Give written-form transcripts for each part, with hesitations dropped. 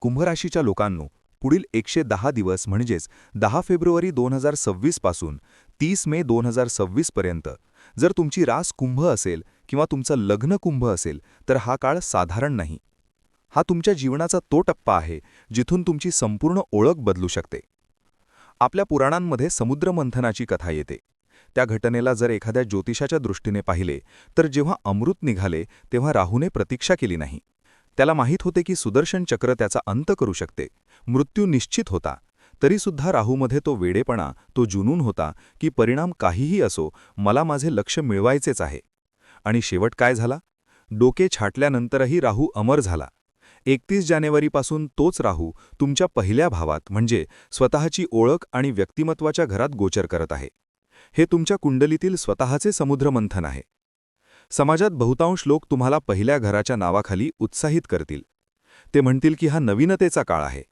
कुंभ राशीच्या लोकांनो, पुढील 110 दिवस म्हणजेच 10 फेब्रुवारी 2026 पासून 30 मे 2026 पर्यंत जर तुमची रास कुंभ असेल किंवा तुमचं लग्न कुंभ असेल तर हा काळ साधारण नाही. हा तुमच्या जीवनाचा तो टप्पा आहे जिथून तुमची संपूर्ण ओळख बदलू शकते. आपल्या पुराणांमध्ये समुद्रमंथनाची कथा येते. त्या घटनेला जर एखाद्या ज्योतिषाच्या दृष्टीने पाहिले तर जेव्हा अमृत निघाले तेव्हा राहूने प्रतीक्षा केली नाही. त्याला माहीत होते की सुदर्शन चक्र त्याचा अंत करू शकते, मृत्यू निश्चित होता. तरीसुद्धा राहूमध्ये तो वेडेपणा, तो जुनून होता की परिणाम काहीही असो, मला माझे लक्ष मिळवायचेच आहे. आणि शेवट काय झाला? डोके छाटल्यानंतरही राहू अमर झाला. 31 जानेवारीपासून तोच राहू तुमच्या पहिल्या भावात म्हणजे स्वतःची ओळख आणि व्यक्तिमत्वाच्या घरात गोचर करत आहे. हे तुमच्या कुंडलीतील स्वतःचे समुद्रमंथन आहे. समाजात बहुतांश लोक तुम्हाला पहिल्या घराच्या नावाखाली उत्साहित करतील. ते म्हणतील की हा नवीनतेचा काळ आहे.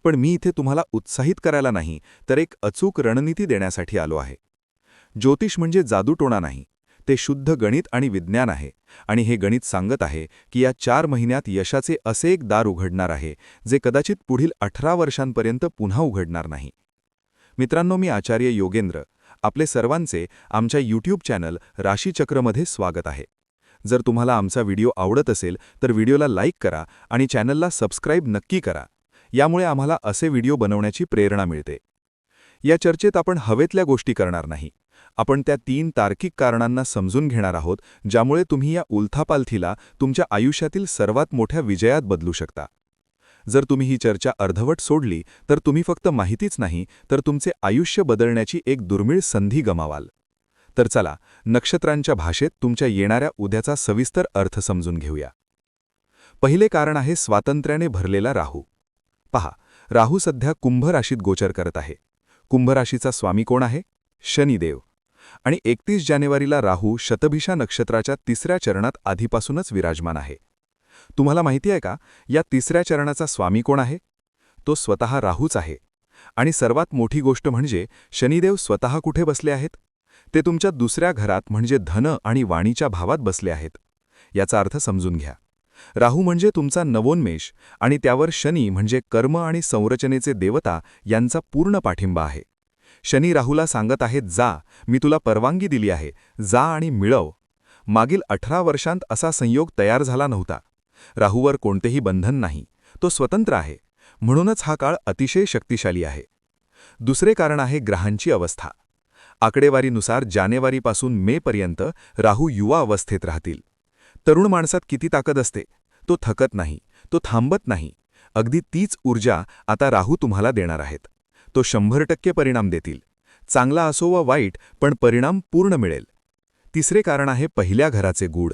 पण मी इथे तुम्हाला उत्साहित करायला नाही तर एक अचूक रणनीती देण्यासाठी आलो आहे. ज्योतिष म्हणजे जादूटोणा नाही, ते शुद्ध गणित आणि विज्ञान आहे. आणि हे गणित सांगत आहे की या 4 महिन्यात यशाचे असे एक दार उघडणार आहे जे कदाचित पुढील 18 वर्षांपर्यंत पुन्हा उघडणार नाही. मित्रांनो, मी आचार्य योगेंद्र, आपले सर्वांचे आमच्या यूट्यूब चॅनल राशीचक्रमध्ये स्वागत आहे. जर तुम्हाला आमचा व्हिडिओ आवडत असेल तर व्हिडिओला लाईक करा आणि चॅनलला सबस्क्राईब नक्की करा. यामुळे आम्हाला असे व्हिडिओ बनवण्याची प्रेरणा मिळते. या चर्चेत आपण हवेतल्या गोष्टी करणार नाही. आपण त्या 3 तार्किक कारणांना समजून घेणार आहोत ज्यामुळे तुम्ही या उलथापालथीला तुमच्या आयुष्यातील सर्वात मोठ्या विजयात बदलू शकता. जर तुम्ही ही चर्चा अर्धवट सोडली तर तुम्ही फक्त माहितीच नाही तर तुमचे आयुष्य बदलण्याची एक दुर्मिळ संधी गमावाल. तर चला, नक्षत्रांच्या भाषेत तुमच्या येणाऱ्या उद्याचा सविस्तर अर्थ समजून घेऊया. पहिले कारण आहे स्वातंत्र्याने भरलेला राहू. पहा, राहू सध्या कुंभ राशीत गोचर करत आहे. कुंभ राशीचा स्वामी कोण आहे? शनिदेव. आणि 31 जानेवारीला राहू शतभिषा नक्षत्राच्या 3ऱ्या चरणात आधीपासूनच विराजमान आहे. तुम्हाला माहिती आहे का, या 3ऱ्या चरणाचा स्वामी कोण आहे? तो स्वतः राहूच आहे. आणि सर्वात मोठी गोष्ट म्हणजे शनिदेव स्वतः कुठे बसले आहेत? ते तुमच्या 2ऱ्या घरात म्हणजे धन आणि वाणीच्या भावात बसले आहेत. याचा अर्थ समजून घ्या. राहू म्हणजे तुमचा नवोन्मेष आणि त्यावर शनी म्हणजे कर्म आणि संरचनेचे देवता यांचा पूर्ण पाठिंबा आहे. शनी राहूला सांगत आहेत, जा, मी तुला परवानगी दिली आहे, जा आणि मिळव. मागील 18 वर्षांत असा संयोग तयार झाला नव्हता. राहूवर कोणतेही बंधन नाही, तो स्वतंत्र आहे. म्हणूनच हा काळ अतिशय शक्तिशाली आहे. दुसरे कारण आहे ग्रहांची अवस्था. आकडेवारीनुसार जानेवारीपासून मेपर्यंत राहू युवा अवस्थेत राहतील. तरुण माणसात किती ताकद असते, तो थकत नाही, तो थांबत नाही. अगदी तीच ऊर्जा आता राहू तुम्हाला देणार आहेत. तो 100% परिणाम देतील. चांगला असो वा वाईट, पण परिणाम पूर्ण मिळेल. तिसरे कारण आहे पहिल्या घराचे गूढ.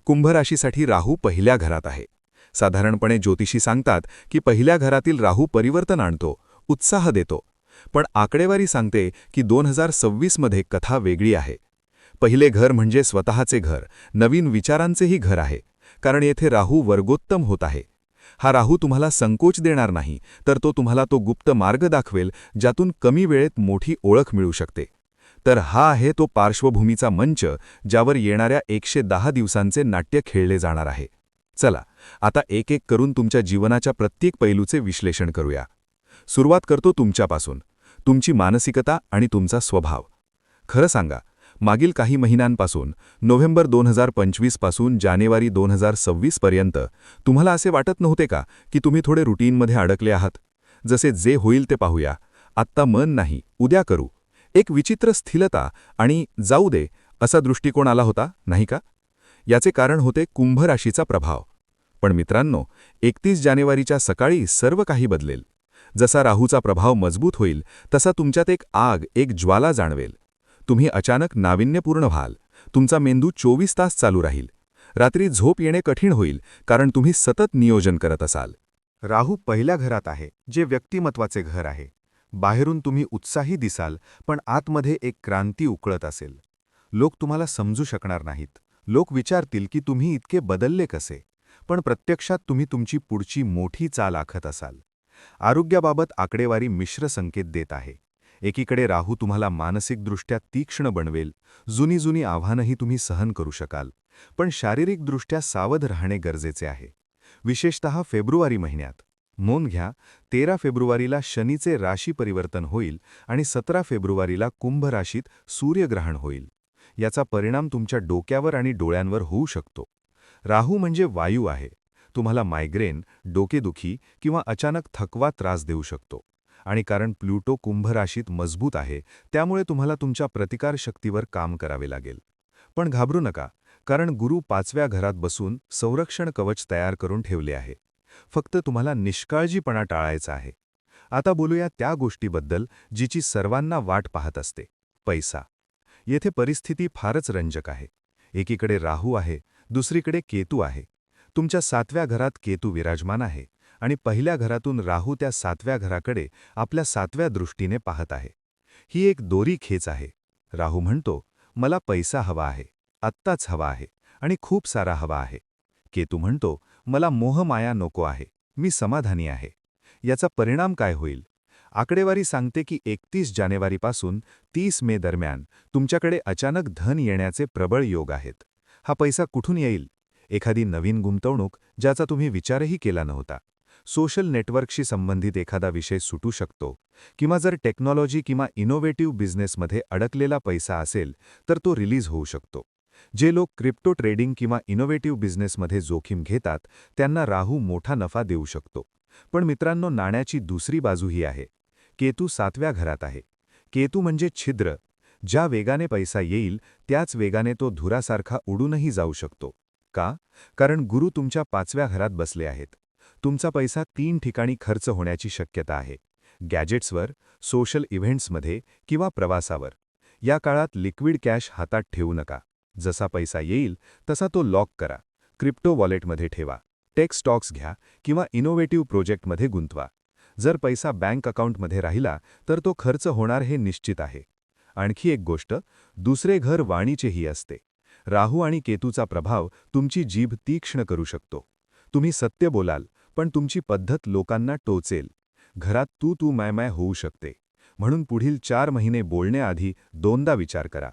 कुंभ राशीसाठी राहू पहिल्या घरात आहे. साधारणपणे ज्योतिषी सांगतात की पहिल्या घरातील राहू परिवर्तन आणतो, उत्साह देतो. पण आकडेवारी सांगते की 2026 मध्ये कथा वेगळी आहे. पहिले घर म्हणजे स्वतःचे घर, नवीन विचारांचेही घर आहे. कारण येथे राहू वर्गोत्तम होत आहे. हा राहू तुम्हाला संकोच देणार नाही, तर तो तुम्हाला तो गुप्त मार्ग दाखवेल ज्यातून कमी वेळेत मोठी ओळख मिळू शकते. तर हा आहे तो पार्श्वभूमीचा मंच ज्यावर येणाऱ्या 110 दिवसांचे नाट्य खेळले जाणार आहे. चला, आता एक एक करून तुमच्या जीवनाच्या प्रत्येक पैलूचे विश्लेषण करूया. सुरुवात करतो तुमच्यापासून, तुमची मानसिकता आणि तुमचा स्वभाव. खरं सांगा, मागील काही महिन्यांपासून नोव्हेंबर 2025 पासून जानेवारी 2026 पर्यंत तुम्हाला असे वाटत नव्हते का की तुम्ही थोडे रुटीनमध्ये अडकले आहात? जसे जे होईल ते पाहूया, आत्ता मन नाही, उद्या करू. एक विचित्र स्थिरता आणि जाऊ दे असा दृष्टिकोन आला होता, नाही का? याचे कारण होते कुंभ राशीचा प्रभाव. पण मित्रांनो, 31 जानेवारीच्या सकाळी सर्व काही बदलेल. जसा राहूचा प्रभाव मजबूत होईल तसा तुमच्यात एक आग, एक ज्वाला जाणवेल. तुम्ही अचानक नाविन्यपूर्ण व्हाल. तुमचा मेंदू 24 तास चालू राहील. रात्री झोप येणे कठीण होईल कारण तुम्ही सतत नियोजन करत असाल. राहू पहिल्या घरात आहे, जे व्यक्तिमत्वाचे घर आहे. बाहेरून तुम्ही उत्साही दिसाल, पण आतमध्ये एक क्रांती उकळत असेल. लोक तुम्हाला समजू शकणार नाहीत. लोक विचारतील की तुम्ही इतके बदलले कसे, पण प्रत्यक्षात तुम्ही तुमची पुढची मोठी चाल आखत असाल. आरोग्याबाबत आकडेवारी मिश्र संकेत देत आहे. एकीकडे राहू तुम्हाला मानसिकदृष्ट्या तीक्ष्ण बनवेल, जुनी आव्हानंही तुम्ही सहन करू शकाल. पण शारीरिकदृष्ट्या सावध राहणे गरजेचे आहे. विशेषतः फेब्रुवारी महिन्यात. नोंद घ्या, 13 फेब्रुवारीला शनीचे राशी परिवर्तन होईल आणि 17 फेब्रुवारीला कुंभ राशीत सूर्यग्रहण होईल. याचा परिणाम तुमच्या डोक्यावर आणि डोळ्यांवर होऊ शकतो. राहू म्हणजे वायू आहे. तुम्हाला मायग्रेन, डोकेदुखी किंवा अचानक थकवा त्रास देऊ शकतो. आणि कारण प्लुटो कुंभ राशीत मजबूत आहे, त्यामुळे तुम्हाला तुमच्या प्रतिकारशक्तीवर काम करावे लागेल. पण घाबरू नका, कारण गुरु 5व्या घरात बसून संरक्षण कवच तयार करून ठेवले आहे. फक्त तुम्हाला निष्काळजीपणा टाळायचा आहे. आता बोलूया त्या गोष्टीबद्दल जिची सर्वांना वाट पाहत असते, पैसा. येथे परिस्थिती फारच रंजक आहे. एकीकडे राहू आहे, दुसरीकडे केतू आहे. तुमच्या 7व्या घरात केतू विराजमान आहे आणि पहिल्या घरातून राहू त्या 7व्या घराकडे आपल्या 7व्या दृष्टीने पाहत आहे. ही एक दोरी खेच आहे. राहू म्हणतो, मला पैसा हवा आहे, आत्ताच हवा आहे आणि खूप सारा हवा आहे. केतू म्हणतो, मला मोहमाया नको आहे, मी समाधानी आहे. याचा परिणाम काय होईल? आकडेवारी सांगते की 31 जानेवारीपासून 30 मे दरम्यान तुमच्याकडे अचानक धन येण्याचे प्रबळ योग आहेत. हा पैसा कुठून येईल? एखादी नवीन गुंतवणूक ज्याचा तुम्ही विचारही केला नव्हता. सोशल नेटवर्कशी संबंधित एखादा विषय सुटू शकतो. किंवा जर टेक्नॉलॉजी किंवा इनोव्हेटिव्ह बिझनेसमध्ये अडकलेला पैसा असेल तर तो रिलीज होऊ शकतो. जे लोक क्रिप्टो ट्रेडिंग किंवा इनोव्हेटिव्ह बिझनेसमध्ये जोखीम घेतात त्यांना राहू मोठा नफा देऊ शकतो. पण मित्रांनो, नाण्याची दुसरी बाजूही आहे. केतू 7व्या घरात आहे. केतू म्हणजे छिद्र. ज्या वेगाने पैसा येईल त्याच वेगाने तो धुरासारखा उडूनही जाऊ शकतो. का? कारण गुरु तुमच्या 5व्या घरात बसले आहेत. तुमचा पैसा 3 ठिकाणी खर्च होण्याची शक्यता आहे. गॅजेट्सवर, सोशल इव्हेंट्समध्ये किंवा प्रवासावर. या काळात लिक्विड कॅश हातात ठेवू नका. जसा पैसा येईल तसा तो लॉक करा. क्रिप्टो वॉलेटमध्ये ठेवा. टेक स्टॉक्स घ्या किंवा इनोव्हेटिव्ह प्रोजेक्टमध्ये गुंतवा. जर पैसा बँक अकाउंटमध्ये राहिला तर तो खर्च होणार हे निश्चित आहे. आणखी एक गोष्ट, दुसरे घर वाणीचेही असते. राहू आणि केतूचा प्रभाव तुमची जीभ तीक्ष्ण करू शकतो. तुम्ही सत्य बोलाल, पण तुमची पद्धत लोकांना टोचेल. घरात तू तू मॅ मॅ होऊ शकते. म्हणून पुढील 4 महिने बोलण्याआधी दोनदा विचार करा.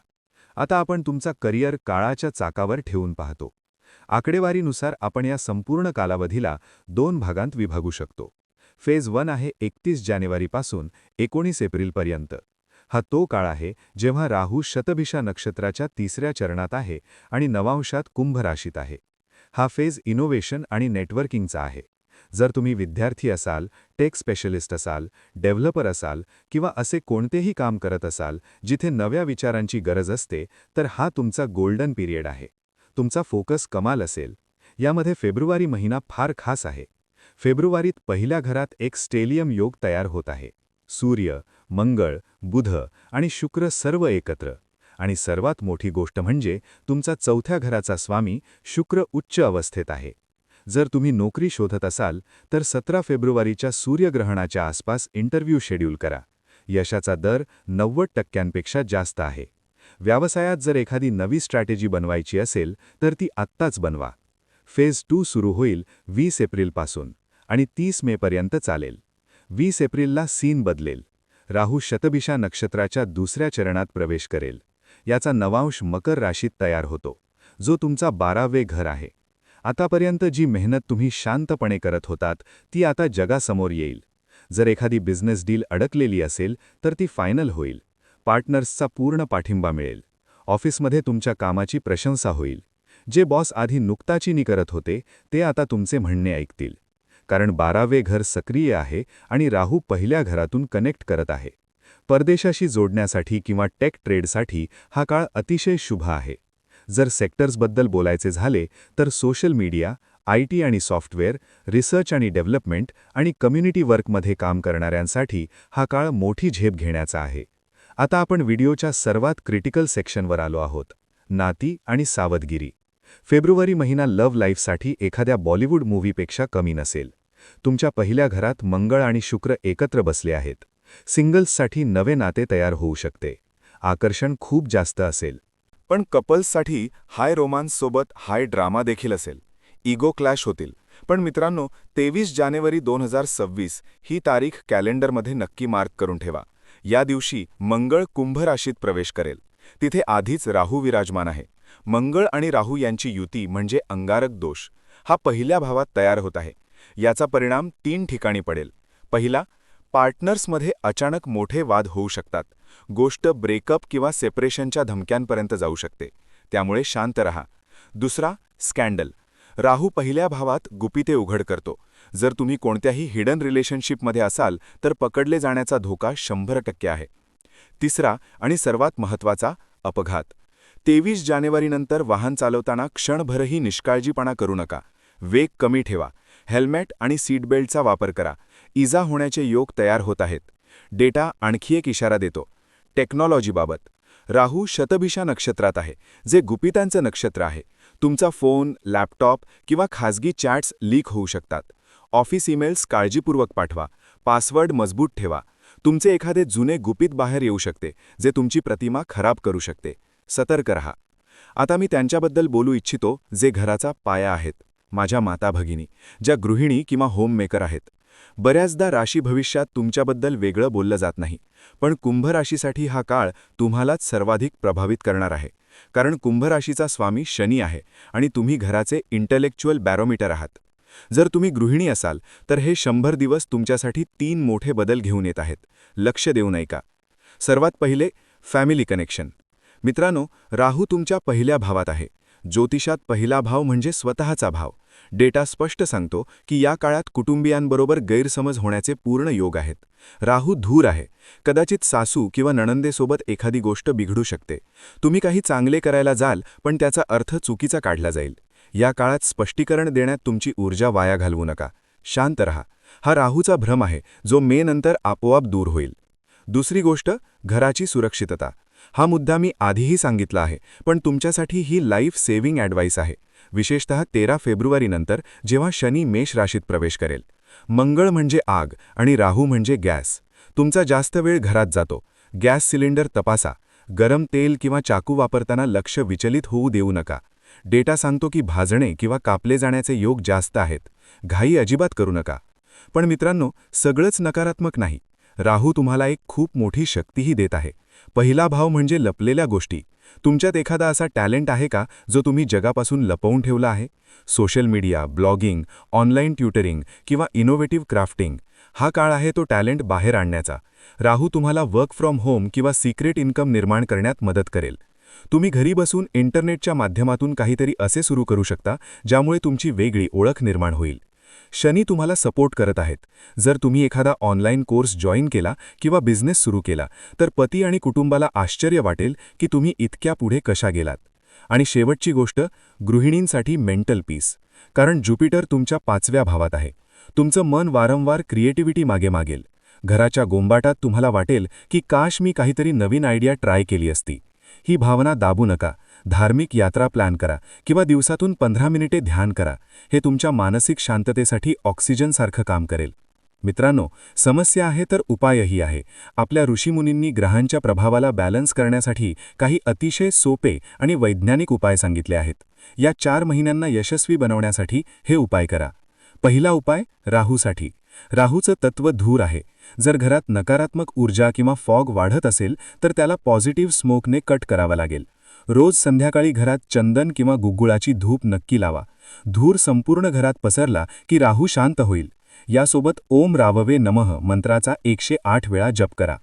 आता आपण तुमचा करिअर काळाच्या चाकावर ठेवून पाहतो. आकडेवारीनुसार आपण या संपूर्ण कालावधीला 2 भागांत विभागू शकतो. फेज 1 आहे 31 जानेवारीपासून 19 एप्रिलपर्यंत. हा तो काळ आहे जेव्हा राहू शतभिषा नक्षत्राच्या 3ऱ्या चरणात आहे आणि नवांशात कुंभ राशीत आहे. हा फेज इनोव्हेशन आणि नेटवर्किंगचा आहे. जर तुम्ही विद्यार्थी असाल, टेक स्पेशलिस्ट असाल, डेव्हलपर असाल किंवा असे कोणतेही काम करत असाल जिथे नव्या विचारांची गरज असते, तर हा तुमचा गोल्डन पिरियड आहे. तुमचा फोकस कमाल असेल. यामध्ये फेब्रुवारी महिना फार खास आहे. फेब्रुवारीत पहिल्या घरात एक स्टेलियम योग तयार होत आहे. सूर्य, मंगळ, बुध आणि शुक्र सर्व एकत्र. आणि सर्वात मोठी गोष्ट म्हणजे तुमचा 4थ्या घराचा स्वामी शुक्र उच्च अवस्थेत आहे. जर तुम्ही नोकरी शोधत असाल तर 17 फेब्रुवारीच्या सूर्यग्रहणाच्या आसपास इंटरव्ह्यू शेड्यूल करा. यशाचा दर 90% जास्त आहे. व्यवसायात जर एखादी नवी स्ट्रॅटेजी बनवायची असेल तर ती आत्ताच बनवा. फेज 2 सुरू होईल 20 एप्रिलपासून आणि 30 मेपर्यंत चालेल. 20 एप्रिलला सीन बदलेल. राहू शतभिषा नक्षत्राच्या 2ऱ्या चरणात प्रवेश करेल. याचा नवांश मकर राशीत तयार होतो, जो तुमचा 12वे घर आहे. आतापर्यंत जी मेहनत तुम्ही शांतपणे करत होतात ती आता जगासमोर येईल. जर एखादी बिझनेस डील अडकलेली असेल तर ती फायनल होईल. पार्टनर्सचा पूर्ण पाठिंबा मिळेल. ऑफिसमध्ये तुमच्या कामाची प्रशंसा होईल. जे बॉस आधी नुकताचीनी करत होते ते आता तुमचे म्हणणे ऐकतील. कारण 12वे घर सक्रिय आहे आणि राहू पहिल्या घरातून कनेक्ट करत आहे. परदेशाशी जोडण्यासाठी किंवा टेक ट्रेडसाठी हा काळ अतिशय शुभ आहे. जर सेक्टर्सबद्दल बोलायचे झाले तर सोशल मीडिया, IT आणि सॉफ्टवेअर, रिसर्च आणि डेव्हलपमेंट आणि कम्युनिटी वर्कमध्ये काम करणाऱ्यांसाठी हा काळ मोठी झेप घेण्याचा आहे. आता आपण व्हिडिओच्या सर्वात क्रिटिकल सेक्शनवर आलो आहोत, नाती आणि सावधगिरी. फेब्रुवारी महिना लव्ह लाईफसाठी एखाद्या बॉलिवूड मूव्हीपेक्षा कमी नसेल. तुमच्या पहिल्या घरात मंगळ आणि शुक्र एकत्र बसले आहेत. सिंगल्ससाठी नवे नाते तयार होऊ शकते. आकर्षण खूप जास्त असेल. पण कपल्ससाठी हाय रोमान्ससोबत हाय ड्रामा देखील असेल. इगो क्लॅश होतील. पण मित्रांनो, 23 जानेवारी 2026 ही तारीख कॅलेंडरमध्ये नक्की मार्क करून ठेवा. या दिवशी मंगळ कुंभ राशीत प्रवेश करेल. तिथे आधीच राहू विराजमान आहे. मंगळ आणि राहू यांची युती म्हणजे अंगारक दोष. हा पहिल्या भावात तयार होत आहे. याचा परिणाम 3 ठिकाणी पडेल. पहिला, पार्टनर्समध्ये अचानक मोठे वाद होऊ शकतात. गोष्ट ब्रेकअप किंवा सेपरेशनच्या धमक्यांपर्यंत जाऊ शकते. त्यामुळे शांत रहा. दुसरा, स्कॅन्डल. राहू पहिल्या भावात गुपिते उघड करतो. जर तुम्ही कोणत्याही हिडन रिलेशनशिपमध्ये असाल तर पकडले जाण्याचा धोका 100% आहे. तिसरा आणि सर्वात महत्त्वाचा, अपघात. 23 जानेवारीनंतर वाहन चालवताना क्षणभरही निष्काळजीपणा करू नका. वेग कमी ठेवा. हेल्मेट आणि सीट बेल्टचा वापर करा. इजा होण्याचे योग तयार होत आहेत. डेटा आणखी एक इशारा देतो. टेक्नॉलॉजीबाबत. राहू शतभिषा नक्षत्रात आहे, जे गुपितांचं नक्षत्र आहे. तुमचा फोन, लॅपटॉप किंवा खाजगी चॅट्स लीक होऊ शकतात. ऑफिस ईमेल्स काळजीपूर्वक पाठवा. पासवर्ड मजबूत ठेवा. तुमचे एखादे जुने गुपित बाहेर येऊ शकते, जे तुमची प्रतिमा खराब करू शकते. सतर्क रहा. आता मी त्यांच्याबद्दल बोलू इच्छितो जे घराचा पाया आहेत. माझ्या माता भगिनी, ज्या गृहिणी किंवा होममेकर आहेत. बऱ्याचदा राशी भविष्यात तुमच्याबद्दल वेगळं बोललं जात नाही, पण कुंभ राशीसाठी हा काळ तुम्हालाच सर्वाधिक प्रभावित करणार आहे. कारण कुंभ राशीचा स्वामी शनी आहे आणि तुम्ही घराचे इंटेलेक्च्युअल बॅरोमीटर आहात. जर तुम्ही गृहिणी असाल तर हे 100 दिवस तुमच्यासाठी 3 मोठे बदल घेऊन येत आहेत. लक्ष देऊन ऐका. सर्वात पहिले, फॅमिली कनेक्शन. मित्रांनो, राहू तुमच्या पहिल्या भावात आहे. ज्योतिषात पहिला भाव म्हणजे स्वतःचा भाव. डेटा स्पष्ट सांगतो की या काळात कुटुंबियांबरोबर गैरसमज होण्याचे पूर्ण योग आहेत. राहू धूर आहे. कदाचित सासू किंवा नणंदेसोबत एखादी गोष्ट बिघडू शकते. तुम्ही काही चांगले करायला जाल, पण त्याचा अर्थ चुकीचा काढला जाईल. या काळात स्पष्टीकरण देण्यात तुमची ऊर्जा वाया घालवू नका. शांत रहा. हा राहूचा भ्रम आहे, जो मे नंतर आपोआप दूर होईल. दुसरी गोष्ट, घराची सुरक्षितता. हा मुद्दा मी आधीही सांगितला आहे, पण तुमच्यासाठी ही लाईफ सेव्हिंग ॲडवाईस आहे. विशेषतः 13 फेब्रुवारीनंतर जेव्हा शनी मेष राशीत प्रवेश करेल. मंगळ म्हणजे आग आणि राहू म्हणजे गॅस. तुमचा जास्त वेळ घरात जातो. गॅस सिलेंडर तपासा. गरम तेल किंवा चाकू वापरताना लक्ष विचलित होऊ देऊ नका. डेटा सांगतो की भाजणे किंवा कापले जाण्याचे योग जास्त आहेत. घाई अजिबात करू नका. पण मित्रांनो, सगळंच नकारात्मक नाही. राहू तुम्हाला एक खूप मोठी शक्तीही देत आहे. पहिला भाव म्हणजे लपलेल्या गोष्टी. तुमच्यात एखादा असा टॅलेंट आहे का जो तुम्ही जगापासून लपवून ठेवला आहे? सोशल मीडिया, ब्लॉगिंग, ऑनलाईन ट्युटरिंग किंवा इनोव्हेटिव्ह क्राफ्टिंग. हा काळ आहे तो टॅलेंट बाहेर आणण्याचा. राहू तुम्हाला वर्क फ्रॉम होम किंवा सिक्रेट इन्कम निर्माण करण्यात मदत करेल. तुम्ही घरी बसून इंटरनेटच्या माध्यमातून काहीतरी असे सुरू करू शकता ज्यामुळे तुमची वेगळी ओळख निर्माण होईल. शनी तुम्हाला सपोर्ट करत आहेत. जर तुम्ही एखादा ऑनलाईन कोर्स जॉईन केला किंवा बिझनेस सुरू केला तर पती आणि कुटुंबाला आश्चर्य वाटेल की तुम्ही इतक्या पुढे कशा गेलात. आणि शेवटची गोष्ट, गृहिणींसाठी मेंटल पीस. कारण ज्युपिटर तुमच्या 5व्या भावात आहे. तुमचं मन वारंवार क्रिएटिव्हिटी मागे मागेल. घराच्या गोंबाटात तुम्हाला वाटेल की काश मी काहीतरी नवीन आयडिया ट्राय केली असती. ही भावना दाबू नका. धार्मिक यात्रा प्लॅन करा किंवा दिवसातून 15 मिनिटे ध्यान करा. हे तुमच्या मानसिक शांततेसाठी ऑक्सिजनसारखं काम करेल. मित्रांनो, समस्या आहे तर उपायही आहे. आपल्या ऋषीमुनींनी ग्रहांच्या प्रभावाला बॅलन्स करण्यासाठी काही अतिशय सोपे आणि वैज्ञानिक उपाय सांगितले आहेत. या 4 महिन्यांना यशस्वी बनवण्यासाठी हे उपाय करा. पहिला उपाय, राहूसाठी. राहूचं तत्व धूर आहे. जर घरात नकारात्मक ऊर्जा किंवा फॉग वाढत असेल तर त्याला पॉझिटिव्ह स्मोकने कट करावा लागेल. रोज संध्याकाळी घरात चंदन किंवा गुग्गुळाची धूप नक्की लावा. धूर संपूर्ण घरात पसरला की राहू शांत होईल. यासोबत ओम राववे नमः मंत्राचा 108 वेळा जप करा.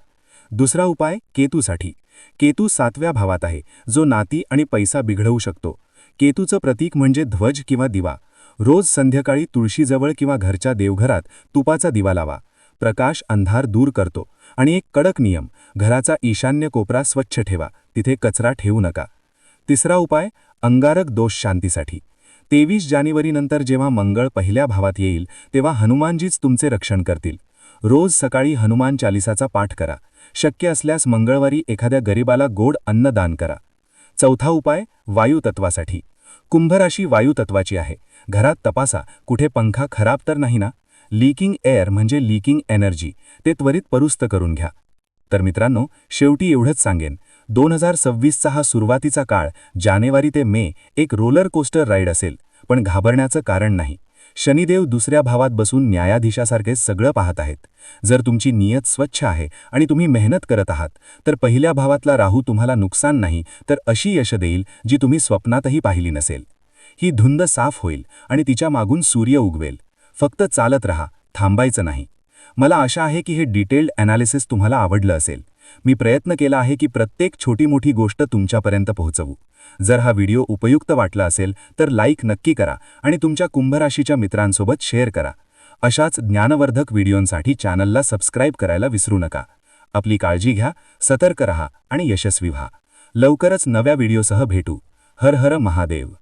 दुसरा उपाय, केतूसाठी. केतू 7व्या भावात आहे, जो नाती आणि पैसा बिघडवू शकतो. केतूचं प्रतीक म्हणजे ध्वज किंवा दिवा. रोज संध्याकाळी तुळशीजवळ किंवा घरच्या देवघरात तुपाचा दिवा लावा. प्रकाश अंधार दूर करतो. आणि एक कडक नियम, घराचा ईशान्य कोपरा स्वच्छ ठेवा. तिथे कचरा ठेवू नका. तिसरा उपाय, अंगारक दोष शांतीसाठी. 23 जानेवारीनंतर जेव्हा मंगळ पहिल्या भावात येईल तेव्हा हनुमानजीच तुमचे रक्षण करतील. रोज सकाळी हनुमान चालिसाचा पाठ करा. शक्य असल्यास मंगळवारी एखाद्या गरिबाला गोड अन्न दान करा. चौथा उपाय, वायुतत्वासाठी. कुंभ राशी वायुतत्वाची आहे. घरात तपासा, कुठे पंखा खराब तर नाही ना. लीकिंग एअर म्हणजे लीकिंग एनर्जी. ते त्वरित परुस्त करून घ्या. तर मित्रांनो, शेवटी एवढंच सांगेन, 2026चा हा सुरुवातीचा काळ जानेवारी ते मे एक रोलर कोस्टर राईड असेल. पण घाबरण्याचं कारण नाही. शनिदेव दुसऱ्या भावात बसून न्यायाधीशासारखे सगळं पाहत आहेत. जर तुमची नियत स्वच्छ आहे आणि तुम्ही मेहनत करत आहात तर पहिल्या भावातला राहू तुम्हाला नुकसान नाही तर अशी यश देईल जी तुम्ही स्वप्नातही पाहिली नसेल. ही धुंद साफ होईल आणि तिच्या मागून सूर्य उगवेल. फक्त चालत राहा, थांबायचं नाही. मला आशा आहे की हे डिटेल्ड ॲनालिसिस तुम्हाला आवडलं असेल. मी प्रयत्न केला आहे की प्रत्येक छोटी-मोठी गोष्ट तुमच्यापर्यंत पोहोचवू. जर हा व्हिडिओ उपयुक्त वाटला असेल तर लाईक नक्की करा आणि तुमच्या कुंभराशीच्या मित्रांसोबत शेअर करा. अशाच ज्ञानवर्धक व्हिडिओंसाठी चॅनलला सबस्क्राईब करायला विसरू नका. आपली काळजी घ्या, सतर्क रहा आणि यशस्वी व्हा. लवकरच नव्या व्हिडिओसह भेटू. हर हर महादेव.